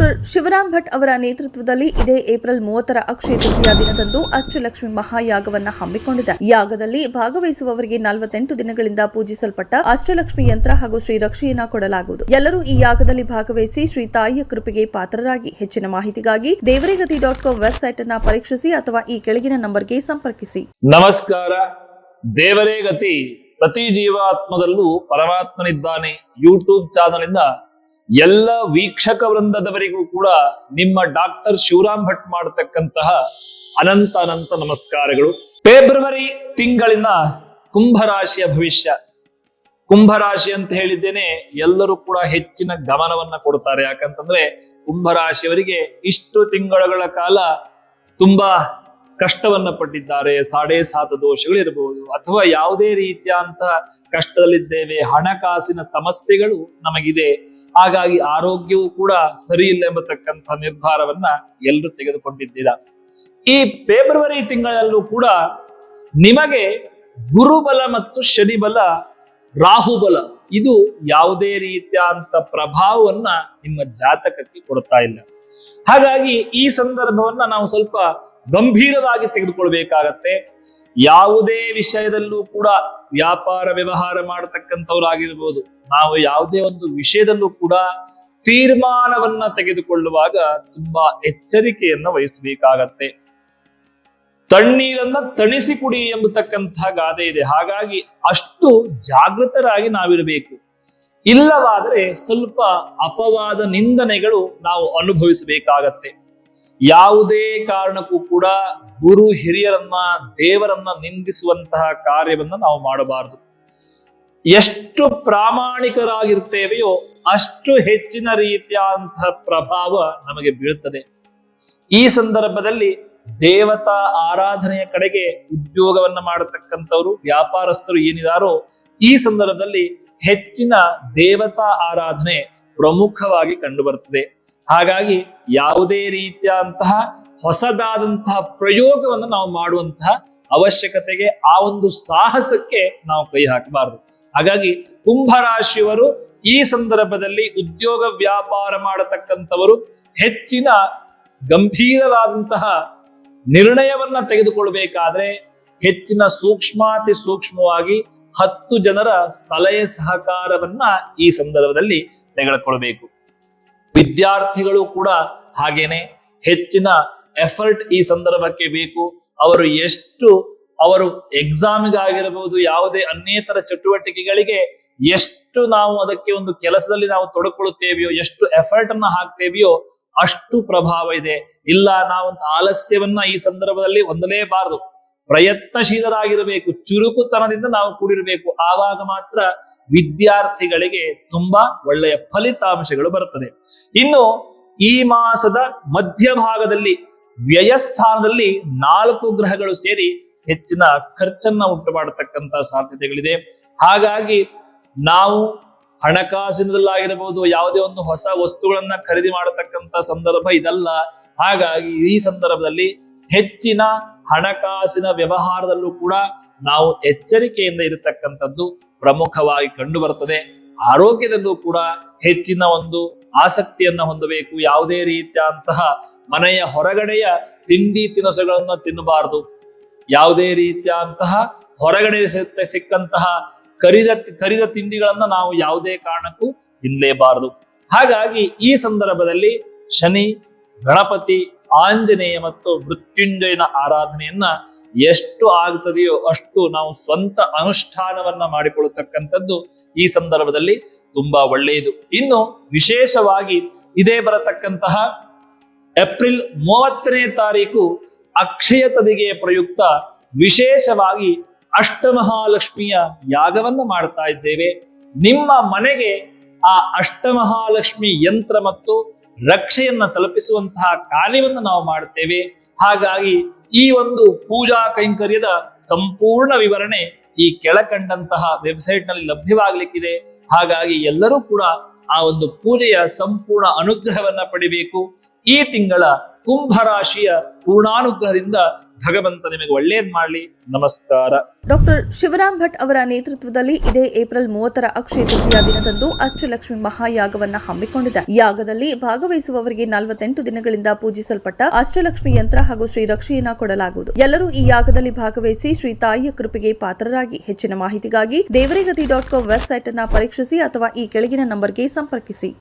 Doctor Shivaram Bhat ಅವರ ನೇತೃತ್ವದಲ್ಲಿ ಇದೇ ಏಪ್ರಿಲ್ 30ರ ಅಕ್ಷಯ ತೃತೀಯ ದಿನದಂದು ಅಷ್ಟಲಕ್ಷ್ಮಿ ಮಹಾಯಾಗವನ್ನ ಹಮ್ಮಿಕೊಂಡಿದೆ. ಯಾಗದಲ್ಲಿ ಭಾಗವಹಿಸುವವರಿಗೆ 48 ದಿನಗಳಿಂದ ಪೂಜಿಸಲ್ಪಟ್ಟ ಅಷ್ಟಲಕ್ಷ್ಮಿ ಯಂತ್ರ ಹಾಗೂ ಶ್ರೀ ರಕ್ಷೆಯನ್ನ ಕೊಡಲಾಗುವುದು. ಎಲ್ಲರೂ ಈ ಯಾಗದಲ್ಲಿ ಭಾಗವಹಿಸಿ ಶ್ರೀ ತಾಯಿಯ ಕೃಪೆಗೆ ಪಾತ್ರರಾಗಿ. ಹೆಚ್ಚಿನ ಮಾಹಿತಿಗಾಗಿ ದೇವರೇಗತಿ.com ವೆಬ್ಸೈಟ್ ಅನ್ನ ಪರೀಕ್ಷಿಸಿ ಅಥವಾ ಈ ಕೆಳಗಿನ ನಂಬರ್ಗೆ ಸಂಪರ್ಕಿಸಿ. ನಮಸ್ಕಾರ. ದೇವರೇಗತಿ ಪ್ರತಿ ಜೀವಾತ್ಮದಲ್ಲೂ ಪರಮಾತ್ಮನಿದ್ದಾನೆ ಯೂಟ್ಯೂಬ್ ಚಾನಲ್ ಇಂದ ಎಲ್ಲ ವೀಕ್ಷಕ ವೃಂದದವರಿಗೂ ಕೂಡ ನಿಮ್ಮ ಡಾಕ್ಟರ್ ಶಿವರಾಮ್ ಭಟ್ ಮಾಡತಕ್ಕಂತಹ ಅನಂತ ನಮಸ್ಕಾರಗಳು. ಫೆಬ್ರವರಿ ತಿಂಗಳಿನ ಕುಂಭರಾಶಿಯ ಭವಿಷ್ಯ. ಕುಂಭರಾಶಿ ಅಂತ ಹೇಳಿದ್ದೇನೆ, ಎಲ್ಲರೂ ಕೂಡ ಹೆಚ್ಚಿನ ಗಮನವನ್ನ ಕೊಡ್ತಾರೆ. ಯಾಕಂತಂದ್ರೆ ಕುಂಭರಾಶಿಯವರಿಗೆ ಇಷ್ಟು ತಿಂಗಳುಗಳ ಕಾಲ ತುಂಬಾ ಕಷ್ಟವನ್ನ ಪಟ್ಟಿದ್ದಾರೆ. 7.5 ದೋಷಗಳು ಇರಬಹುದು, ಅಥವಾ ಯಾವುದೇ ರೀತಿಯಂತಹ ಕಷ್ಟದಲ್ಲಿದ್ದೇವೆ, ಹಣಕಾಸಿನ ಸಮಸ್ಯೆಗಳು ನಮಗಿದೆ, ಹಾಗಾಗಿ ಆರೋಗ್ಯವು ಕೂಡ ಸರಿ ಇಲ್ಲ ಎಂಬತಕ್ಕಂಥ ನಿರ್ಧಾರವನ್ನ ಎಲ್ಲರೂ ತೆಗೆದುಕೊಂಡಿದ್ದೀರಾ. ಈ ಫೆಬ್ರವರಿ ತಿಂಗಳಲ್ಲೂ ಕೂಡ ನಿಮಗೆ ಗುರುಬಲ ಮತ್ತು ಶನಿಬಲ, ರಾಹುಬಲ ಇದು ಯಾವುದೇ ರೀತಿಯಂತ ಪ್ರಭಾವವನ್ನ ನಿಮ್ಮ ಜಾತಕಕ್ಕೆ ಕೊಡ್ತಾ ಇಲ್ಲ. ಹಾಗಾಗಿ ಈ ಸಂದರ್ಭವನ್ನ ನಾವು ಸ್ವಲ್ಪ ಗಂಭೀರವಾಗಿ ತೆಗೆದುಕೊಳ್ಬೇಕಾಗತ್ತೆ. ಯಾವುದೇ ವಿಷಯದಲ್ಲೂ ಕೂಡ ವ್ಯಾಪಾರ ವ್ಯವಹಾರ ಮಾಡತಕ್ಕಂಥವ್ರಾಗಿರ್ಬೋದು, ನಾವು ಯಾವುದೇ ಒಂದು ವಿಷಯದಲ್ಲೂ ಕೂಡ ತೀರ್ಮಾನವನ್ನ ತೆಗೆದುಕೊಳ್ಳುವಾಗ ತುಂಬಾ ಎಚ್ಚರಿಕೆಯನ್ನ ವಹಿಸಬೇಕಾಗತ್ತೆ. ತಣ್ಣೀರನ್ನ ತಣಿಸಿ ಕುಡಿ ಎಂಬತಕ್ಕಂತಹ ಗಾದೆ ಇದೆ. ಹಾಗಾಗಿ ಅಷ್ಟು ಜಾಗೃತರಾಗಿ ನಾವಿರಬೇಕು. ಇಲ್ಲವಾದರೆ ಸ್ವಲ್ಪ ಅಪವಾದ ನಿಂದನೆಗಳು ನಾವು ಅನುಭವಿಸಬೇಕಾಗತ್ತೆ. ಯಾವುದೇ ಕಾರಣಕ್ಕೂ ಕೂಡ ಗುರು ಹಿರಿಯರನ್ನ, ದೇವರನ್ನ ನಿಂದಿಸುವಂತಹ ಕಾರ್ಯವನ್ನ ನಾವು ಮಾಡಬಾರದು. ಎಷ್ಟು ಪ್ರಾಮಾಣಿಕರಾಗಿರ್ತೇವೆಯೋ ಅಷ್ಟು ಹೆಚ್ಚಿನ ರೀತಿಯಾದಂತಹ ಪ್ರಭಾವ ನಮಗೆ ಬೀಳುತ್ತದೆ. ಈ ಸಂದರ್ಭದಲ್ಲಿ ದೇವತಾ ಆರಾಧನೆಯ ಕಡೆಗೆ ಉದ್ಯೋಗವನ್ನ ಮಾಡತಕ್ಕಂಥವ್ರು, ವ್ಯಾಪಾರಸ್ಥರು ಏನಿದಾರೋ ಈ ಸಂದರ್ಭದಲ್ಲಿ ಹೆಚ್ಚಿನ ದೇವತಾ ಆರಾಧನೆ ಪ್ರಮುಖವಾಗಿ ಕಂಡು ಬರ್ತದೆ. ಹಾಗಾಗಿ ಯಾವುದೇ ರೀತಿಯಂತಹ ಹೊಸದಾದಂತಹ ಪ್ರಯೋಗವನ್ನು ನಾವು ಮಾಡುವಂತಹ ಅವಶ್ಯಕತೆಗೆ, ಆ ಒಂದು ಸಾಹಸಕ್ಕೆ ನಾವು ಕೈ ಹಾಕಬಾರದು. ಹಾಗಾಗಿ ಕುಂಭರಾಶಿಯವರು ಈ ಸಂದರ್ಭದಲ್ಲಿ ಉದ್ಯೋಗ ವ್ಯಾಪಾರ ಮಾಡತಕ್ಕಂಥವರು ಹೆಚ್ಚಿನ ಗಂಭೀರವಾದಂತಹ ನಿರ್ಣಯವನ್ನ ತೆಗೆದುಕೊಳ್ಬೇಕಾದ್ರೆ ಹೆಚ್ಚಿನ ಸೂಕ್ಷ್ಮಾತಿ ಸೂಕ್ಷ್ಮವಾಗಿ 10 ಜನರ ಸಲಹೆ ಸಹಕಾರವನ್ನ ಈ ಸಂದರ್ಭದಲ್ಲಿ ತೆಗೆದುಕೊಳ್ಬೇಕು. ವಿದ್ಯಾರ್ಥಿಗಳು ಕೂಡ ಹಾಗೇನೆ ಹೆಚ್ಚಿನ ಎಫರ್ಟ್ ಈ ಸಂದರ್ಭಕ್ಕೆ ಬೇಕು. ಅವರು ಎಕ್ಸಾಮ್ಗಾಗಿರಬಹುದು, ಯಾವುದೇ ಅನ್ನೇತರ ಚಟುವಟಿಕೆಗಳಿಗೆ ಎಷ್ಟು ನಾವು ಅದಕ್ಕೆ ಒಂದು ಕೆಲಸದಲ್ಲಿ ನಾವು ತೊಡಕೊಳ್ಳುತ್ತೇವೆಯೋ, ಎಷ್ಟು ಎಫರ್ಟ್ ಅನ್ನ ಹಾಕ್ತೇವೆಯೋ ಅಷ್ಟು ಪ್ರಭಾವ ಇದೆ. ಇಲ್ಲ, ನಾವಂತ ಆಲಸ್ಯವನ್ನ ಈ ಸಂದರ್ಭದಲ್ಲಿ ಹೊಂದಲೇಬಾರದು. ಪ್ರಯತ್ನಶೀಲರಾಗಿರಬೇಕು, ಚುರುಕುತನದಿಂದ ನಾವು ಕೂಡಿರಬೇಕು. ಆವಾಗ ಮಾತ್ರ ವಿದ್ಯಾರ್ಥಿಗಳಿಗೆ ತುಂಬಾ ಒಳ್ಳೆಯ ಫಲಿತಾಂಶಗಳು ಬರುತ್ತದೆ. ಇನ್ನು ಈ ಮಾಸದ ಮಧ್ಯಭಾಗದಲ್ಲಿ ವ್ಯಯಸ್ಥಾನದಲ್ಲಿ 4 ಗ್ರಹಗಳು ಸೇರಿ ಹೆಚ್ಚಿನ ಖರ್ಚನ್ನ ಉಂಟು ಮಾಡತಕ್ಕಂತ ಸಾಧ್ಯತೆಗಳಿದೆ. ಹಾಗಾಗಿ ನಾವು ಹಣಕಾಸಿನಲ್ಲಾಗಿರಬಹುದು, ಯಾವುದೇ ಒಂದು ಹೊಸ ವಸ್ತುಗಳನ್ನ ಖರೀದಿ ಮಾಡತಕ್ಕಂತ ಸಂದರ್ಭ ಇದಲ್ಲ. ಹಾಗಾಗಿ ಈ ಸಂದರ್ಭದಲ್ಲಿ ಹೆಚ್ಚಿನ ಹಣಕಾಸಿನ ವ್ಯವಹಾರದಲ್ಲೂ ಕೂಡ ನಾವು ಎಚ್ಚರಿಕೆಯಿಂದ ಇರತಕ್ಕಂಥದ್ದು ಪ್ರಮುಖವಾಗಿ ಕಂಡು ಬರ್ತದೆ. ಆರೋಗ್ಯದಲ್ಲೂ ಕೂಡ ಹೆಚ್ಚಿನ ಒಂದು ಆಸಕ್ತಿಯನ್ನ ಹೊಂದಬೇಕು. ಯಾವುದೇ ರೀತಿಯಂತಹ ಮನೆಯ ಹೊರಗಡೆಯ ತಿಂಡಿ ತಿನಿಸುಗಳನ್ನ ತಿನ್ನಬಾರದು. ಯಾವುದೇ ರೀತಿಯಂತಹ ಹೊರಗಡೆ ಸಿಕ್ಕಂತಹ ಕರಿದ ತಿಂಡಿಗಳನ್ನ ನಾವು ಯಾವುದೇ ಕಾರಣಕ್ಕೂ ತಿನ್ನಲೇಬಾರದು. ಹಾಗಾಗಿ ಈ ಸಂದರ್ಭದಲ್ಲಿ ಶನಿ, ಗಣಪತಿ, ಆಂಜನೇಯ ಮತ್ತು ಮೃತ್ಯುಂಜಯನ ಆರಾಧನೆಯನ್ನ ಎಷ್ಟು ಆಗ್ತದೆಯೋ ಅಷ್ಟು ನಾವು ಸ್ವಂತ ಅನುಷ್ಠಾನವನ್ನ ಮಾಡಿಕೊಳ್ಳತಕ್ಕಂಥದ್ದು ಈ ಸಂದರ್ಭದಲ್ಲಿ ತುಂಬಾ ಒಳ್ಳೆಯದು. ಇನ್ನು ವಿಶೇಷವಾಗಿ ಇದೇ ಬರತಕ್ಕಂತಹ ಏಪ್ರಿಲ್ 30ನೇ ತಾರೀಕು ಅಕ್ಷಯ ತದಿಗೆಯ ಪ್ರಯುಕ್ತ ವಿಶೇಷವಾಗಿ ಅಷ್ಟಮಹಾಲಕ್ಷ್ಮಿಯ ಯಾಗವನ್ನ ಮಾಡ್ತಾ ಇದ್ದೇವೆ. ನಿಮ್ಮ ಮನೆಗೆ ಆ ಅಷ್ಟಮಹಾಲಕ್ಷ್ಮಿ ಯಂತ್ರ ಮತ್ತು ರಕ್ಷೆಯನ್ನ ತಲುಪಿಸುವಂತಹ ಕಾರ್ಯವನ್ನ ನಾವು ಮಾಡುತ್ತೇವೆ. ಹಾಗಾಗಿ ಈ ಒಂದು ಪೂಜಾ ಕೈಂಕರ್ಯದ ಸಂಪೂರ್ಣ ವಿವರಣೆ ಈ ಕೆಳಕಂಡಂತಹ ವೆಬ್ಸೈಟ್ ನಲ್ಲಿ ಲಭ್ಯವಾಗಲಿಕ್ಕಿದೆ. ಹಾಗಾಗಿ ಎಲ್ಲರೂ ಕೂಡ ಆ ಒಂದು ಪೂಜೆಯ ಸಂಪೂರ್ಣ ಅನುಗ್ರಹವನ್ನ ಪಡಿಬೇಕು. ಈ ತಿಂಗಳ ಕುಂಭರಾಶಿಯ ಪೂರ್ಣಾನುಗ್ರಹದಿಂದ ಭಗವಂತ ನಿಮಗೆ ಒಳ್ಳೇದ್ ಮಾಡ್ಲಿ. ನಮಸ್ಕಾರ. ಡಾಕ್ಟರ್ ಶಿವರಾಮ್ ಭಟ್ ಅವರ ನೇತೃತ್ವದಲ್ಲಿ ಇದೇ ಏಪ್ರಿಲ್ 30ರ ಅಕ್ಷಯ ತೃತೀಯ ದಿನದಂದು ಅಷ್ಟಲಕ್ಷ್ಮಿ ಮಹಾಯಾಗವನ್ನ ಹಮ್ಮಿಕೊಂಡಿದೆ. ಯಾಗದಲ್ಲಿ ಭಾಗವಹಿಸುವವರಿಗೆ 48 ದಿನಗಳಿಂದ ಪೂಜಿಸಲ್ಪಟ್ಟ ಅಷ್ಟಲಕ್ಷ್ಮಿ ಯಂತ್ರ ಹಾಗೂ ಶ್ರೀ ರಕ್ಷೆಯನ್ನ ಕೊಡಲಾಗುವುದು. ಎಲ್ಲರೂ ಈ ಯಾಗದಲ್ಲಿ ಭಾಗವಹಿಸಿ ಶ್ರೀ ತಾಯಿಯ ಕೃಪೆಗೆ ಪಾತ್ರರಾಗಿ. ಹೆಚ್ಚಿನ ಮಾಹಿತಿಗಾಗಿ ದೇವರಿಗತಿ.com ವೆಬ್ಸೈಟ್ ಅನ್ನ ಪರೀಕ್ಷಿಸಿ ಅಥವಾ ಈ ಕೆಳಗಿನ ನಂಬರ್ಗೆ ಸಂಪರ್ಕಿಸಿ.